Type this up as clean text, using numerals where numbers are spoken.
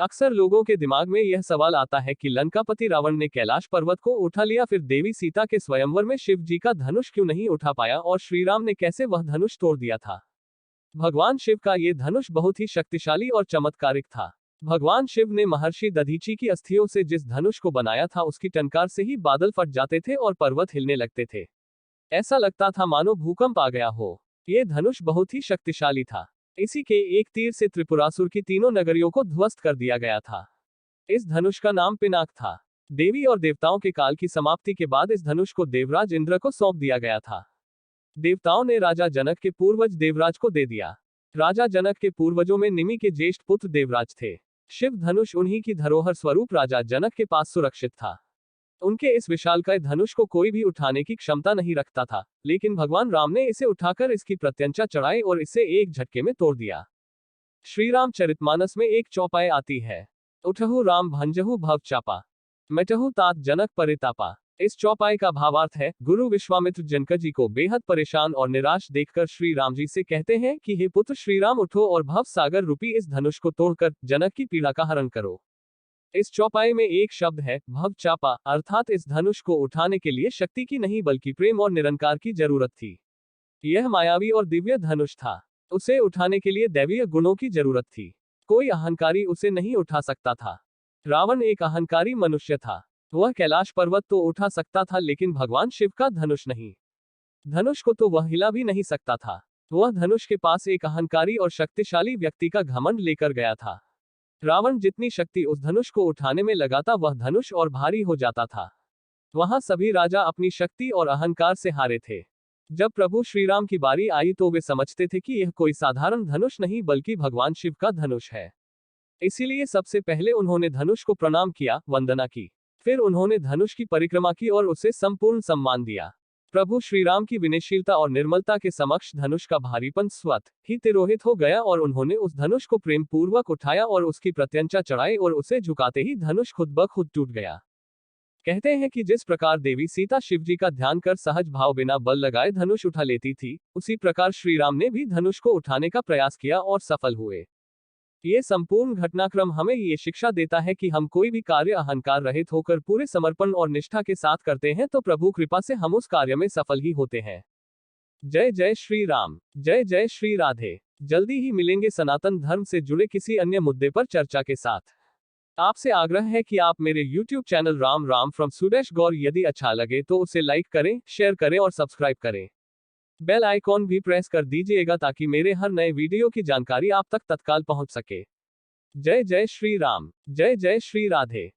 अक्सर लोगों के दिमाग में यह सवाल आता है कि लंकापति रावण ने कैलाश पर्वत को उठा लिया, फिर देवी सीता के स्वयंवर में शिव जी का धनुष क्यों नहीं उठा पाया और श्री राम ने कैसे वह धनुष तोड़ दिया था। भगवान शिव का ये धनुष बहुत ही शक्तिशाली और चमत्कारिक था। भगवान शिव ने महर्षि दधीची की अस्थियों से जिस धनुष को बनाया था, उसकी टंकार से ही बादल फट जाते थे और पर्वत हिलने लगते थे। ऐसा लगता था मानो भूकंप आ गया हो। ये धनुष बहुत ही शक्तिशाली था। इसी के एक तीर से त्रिपुरासुर की तीनों नगरियों को ध्वस्त कर दिया गया था। इस धनुष का नाम पिनाक था। देवी और देवताओं के काल की समाप्ति के बाद इस धनुष को देवराज इंद्र को सौंप दिया गया था। देवताओं ने राजा जनक के पूर्वज देवराज को दे दिया। राजा जनक के पूर्वजों में निमि के ज्येष्ठ पुत्र देवराज थे। शिव धनुष उन्हीं की धरोहर स्वरूप राजा जनक के पास सुरक्षित था। उनके इस विशालकाय धनुष को कोई भी उठाने की क्षमता नहीं रखता था, लेकिन भगवान राम ने इसे उठाकर इसकी प्रत्यंचा चढ़ाई और इसे एक झटके में तोड़ दिया। श्री रामचरितमानस में एक चौपाई आती है, उठहु राम भंजहु भव चापा, मिटहु तात जनक परितापा। इस चौपाई का भावार्थ है, गुरु विश्वामित्र जनक जी को बेहद परेशान और निराश देखकर श्री राम जी से कहते हैं कि हे पुत्र श्री राम, उठो और भव सागर रूपी इस धनुष को तोड़कर जनक की पीड़ा का हरण करो। इस चौपाई में एक शब्द है भव चापा, अर्थात इस धनुष को उठाने के लिए शक्ति की नहीं बल्कि प्रेम और निरंकार की जरूरत थी। यह मायावी और दिव्य धनुष था। उसे उठाने के लिए दैवीय गुणों की जरूरत थी। कोई अहंकारी उसे नहीं उठा सकता था। रावण एक अहंकारी मनुष्य था। वह कैलाश पर्वत तो उठा सकता था, लेकिन भगवान शिव का धनुष नहीं। धनुष को तो वह हिला भी नहीं सकता था। वह धनुष के पास एक अहंकारी और शक्तिशाली व्यक्ति का घमंड लेकर गया था। रावण जितनी शक्ति उस धनुष को उठाने में लगाता, वह धनुष और भारी हो जाता था। वहां सभी राजा अपनी शक्ति और अहंकार से हारे थे। जब प्रभु श्री राम की बारी आई तो वे समझते थे कि यह कोई साधारण धनुष नहीं बल्कि भगवान शिव का धनुष है। इसीलिए सबसे पहले उन्होंने धनुष को प्रणाम किया, वंदना की। फिर उन्होंने धनुष की परिक्रमा की और उसे संपूर्ण सम्मान दिया। प्रभु श्री राम की विनयशीलता और निर्मलता के समक्ष धनुष का भारीपन स्वतः ही तिरोहित हो गया और उन्होंने उस धनुष को प्रेम पूर्वक उठाया और उसकी प्रत्यंचा चढ़ाई और उसे झुकाते ही धनुष खुद ब खुद टूट गया। कहते हैं कि जिस प्रकार देवी सीता शिव जी का ध्यान कर सहज भाव बिना बल लगाए धनुष उठा लेती थी, उसी प्रकार श्री राम ने भी धनुष को उठाने का प्रयास किया और सफल हुए। ये संपूर्ण घटनाक्रम हमें ये शिक्षा देता है कि हम कोई भी कार्य अहंकार रहित होकर पूरे समर्पण और निष्ठा के साथ करते हैं तो प्रभु कृपा से हम उस कार्य में सफल ही होते हैं। जय जय श्री राम, जय जय श्री राधे। जल्दी ही मिलेंगे सनातन धर्म से जुड़े किसी अन्य मुद्दे पर चर्चा के साथ। आपसे आग्रह है कि आप मेरे YouTube channel Ram Ram from Suresh Gaur यदि अच्छा लगे तो उसे लाइक करें, शेयर करें और सब्सक्राइब करें। बेल आइकॉन भी प्रेस कर दीजिएगा ताकि मेरे हर नए वीडियो की जानकारी आप तक तत्काल पहुंच सके। जय जय श्री राम, जय जय श्री राधे।